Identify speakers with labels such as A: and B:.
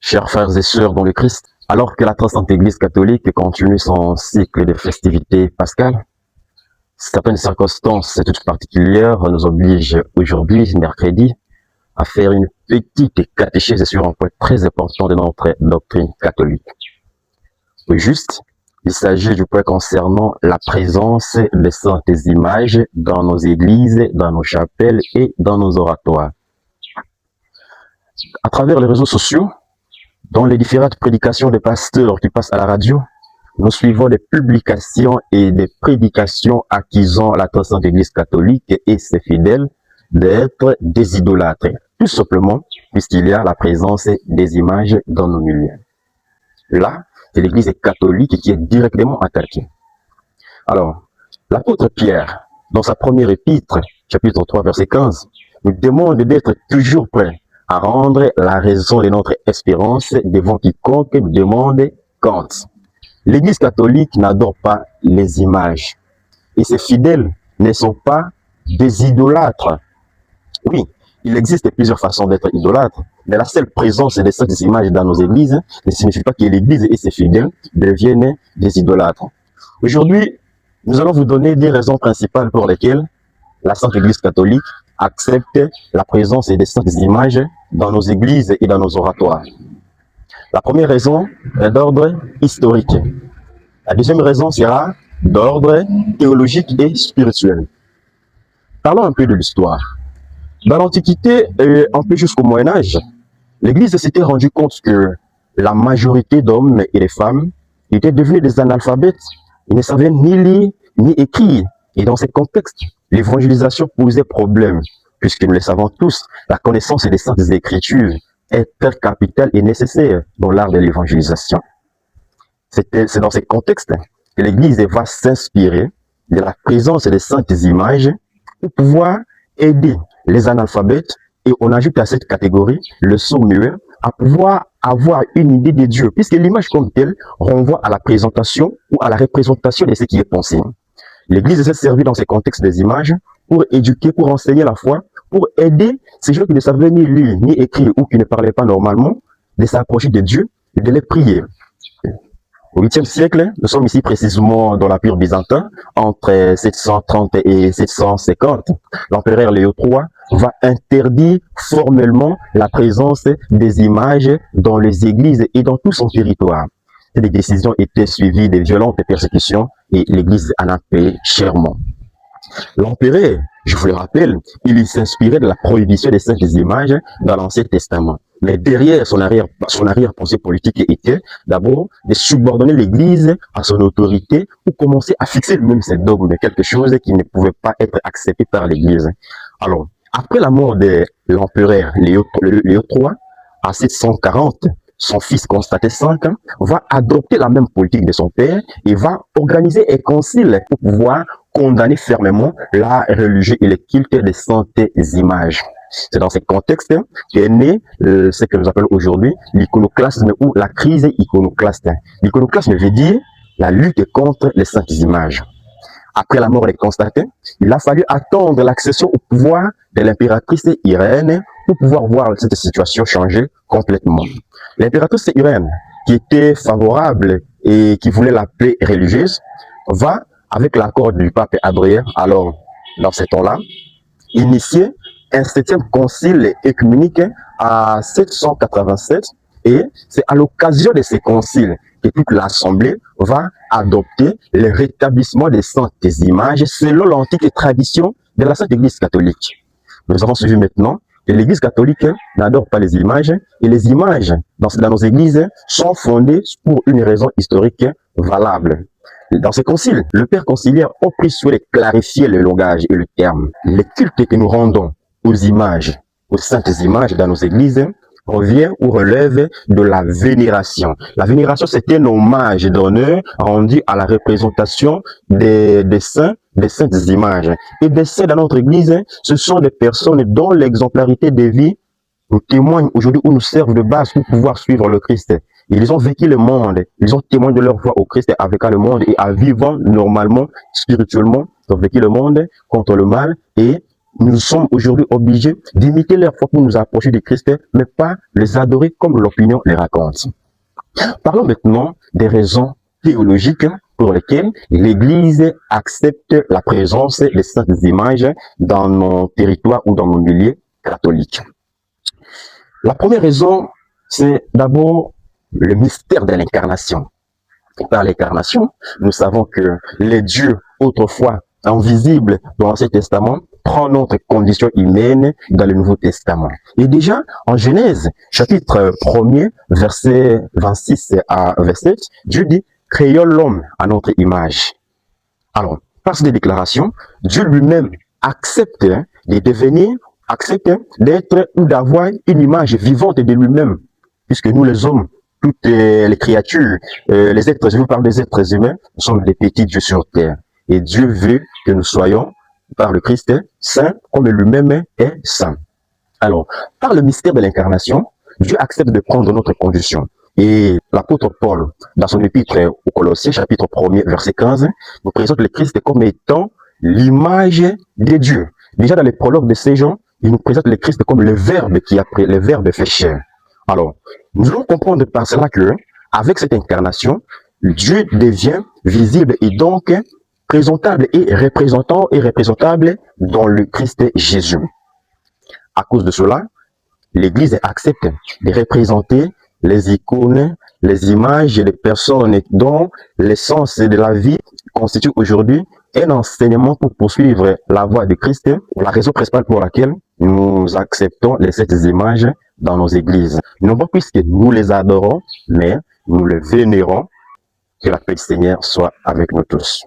A: Chers frères et sœurs dans le Christ, alors que la très sainte Église catholique continue son cycle de festivités pascales, certaines circonstances toutes particulières nous obligent aujourd'hui, mercredi, à faire une petite catéchèse sur un point très important de notre doctrine catholique. Au juste, il s'agit du point concernant la présence des saintes images dans nos églises, dans nos chapelles et dans nos oratoires. À travers les réseaux sociaux, dans les différentes prédications des pasteurs qui passent à la radio, nous suivons des publications et des prédications accusant la très sainte Église catholique et ses fidèles d'être des idolâtres, tout simplement puisqu'il y a la présence des images dans nos milieux. Là, c'est l'Église catholique qui est directement attaquée. Alors, l'apôtre Pierre, dans sa première épître, chapitre 3, verset 15, nous demande d'être toujours prêts à rendre la raison de notre espérance devant quiconque nous demande compte. L'Église catholique n'adore pas les images et ses fidèles ne sont pas des idolâtres. Oui, il existe plusieurs façons d'être idolâtre, mais la seule présence de ces images dans nos églises ne signifie pas que l'Église et ses fidèles deviennent des idolâtres. Aujourd'hui, nous allons vous donner des raisons principales pour lesquelles la Sainte Église catholique accepte la présence des saintes images dans nos églises et dans nos oratoires. La première raison est d'ordre historique. La deuxième raison sera d'ordre théologique et spirituel. Parlons un peu de l'histoire. Dans l'Antiquité et un peu jusqu'au Moyen-Âge, l'Église s'était rendue compte que la majorité d'hommes et de femmes étaient devenus des analphabètes. Ils ne savaient ni lire ni écrire. Et dans ce contexte, l'évangélisation posait problème, puisque nous le savons tous, la connaissance des saintes écritures est très capitale et nécessaire dans l'art de l'évangélisation. C'est dans ce contexte que l'Église va s'inspirer de la présence des saintes images pour pouvoir aider les analphabètes, et on ajoute à cette catégorie le sourd-muet à pouvoir avoir une idée de Dieu, puisque l'image comme telle renvoie à la présentation ou à la représentation de ce qui est pensé. L'Église s'est servie dans ces contextes des images pour éduquer, pour enseigner la foi, pour aider ces gens qui ne savaient ni lire ni écrire ou qui ne parlaient pas normalement de s'approcher de Dieu et de les prier. Au 8e siècle, nous sommes ici précisément dans l'Empire byzantin, entre 730 et 750. L'empereur Léo III va interdire formellement la présence des images dans les églises et dans tout son territoire. Ces décisions étaient suivies de violentes persécutions et l'Église en a payé chèrement. L'empereur, je vous le rappelle, il s'inspirait de la prohibition des saintes images dans l'Ancien Testament. Mais derrière son arrière-pensée politique était d'abord de subordonner l'Église à son autorité pour commencer à fixer lui-même ses dogmes de quelque chose qui ne pouvait pas être accepté par l'Église. Alors, après la mort de l'empereur Léo III, à 740, son fils Constantin V va adopter la même politique de son père et va organiser un concile pour pouvoir condamner fermement la religion et le culte des saintes images. C'est dans ce contexte qu'est né ce que nous appelons aujourd'hui l'iconoclasme ou la crise iconoclaste. L'iconoclasme veut dire la lutte contre les saintes images. Après la mort de Constantin, il a fallu attendre l'accession au pouvoir de l'impératrice Irène pour pouvoir voir cette situation changer complètement. L'impératrice Irène, qui était favorable et qui voulait la paix religieuse, va, avec l'accord du pape Adrien, alors dans ce temps-là, initier un 7e concile œcuménique à 787, et c'est à l'occasion de ce concile que toute l'Assemblée va adopter le rétablissement des saintes images selon l'antique tradition de la Sainte Église catholique. Nous avons suivi maintenant que l'Église catholique n'adore pas les images, et les images dans nos églises sont fondées pour une raison historique valable. Dans ce concile, le Père conciliaire a pris soin de clarifier le langage et le terme. Le culte que nous rendons aux images, aux saintes images dans nos églises, revient ou relève de la vénération. La vénération, c'est un hommage d'honneur rendu à la représentation des saints, des saintes images. Et des saints dans notre église, ce sont des personnes dont l'exemplarité de vie nous témoigne aujourd'hui ou nous servent de base pour pouvoir suivre le Christ. Ils ont vécu le monde, ils ont témoigné de leur foi au Christ avec le monde et à vivre normalement, spirituellement, ils ont vécu le monde contre le mal et nous sommes aujourd'hui obligés d'imiter leur foi pour nous approcher du Christ, mais pas les adorer comme l'opinion les raconte. Parlons maintenant des raisons théologiques pour lesquelles l'Église accepte la présence des saintes images dans nos territoires ou dans nos milieux catholiques. La première raison, c'est d'abord le mystère de l'incarnation. Par l'incarnation, nous savons que les dieux autrefois invisibles dans l'Ancien Testament prend notre condition humaine dans le Nouveau Testament. Et déjà, en Genèse, chapitre 1er, verset 26 à 27, Dieu dit « Créons l'homme à notre image ». Alors, par cette déclaration, Dieu lui-même accepte de devenir, accepte d'être ou d'avoir une image vivante de lui-même, puisque nous les hommes, toutes les créatures, les êtres humains, par des êtres humains, nous sommes des petits dieux sur terre. Et Dieu veut que nous soyons, par le Christ, saints comme lui-même est saint. Alors, par le mystère de l'incarnation, Dieu accepte de prendre notre condition. Et l'apôtre Paul, dans son épître aux Colossiens, chapitre 1er, verset 15, nous présente le Christ comme étant l'image de Dieu. Déjà dans les prologues de ces gens, il nous présente le Christ comme le Verbe qui a pris, le Verbe fait chair. Alors, nous allons comprendre par cela que, avec cette incarnation, Dieu devient visible et donc présentable et représentant et représentable dans le Christ Jésus. À cause de cela, l'Église accepte de représenter les icônes, les images des personnes dont l'essence de la vie constitue aujourd'hui un enseignement pour poursuivre la voie de Christ, la raison principale pour laquelle nous acceptons ces images dans nos églises. Non pas puisque nous les adorons, mais nous les vénérons. Que la paix du Seigneur soit avec nous tous.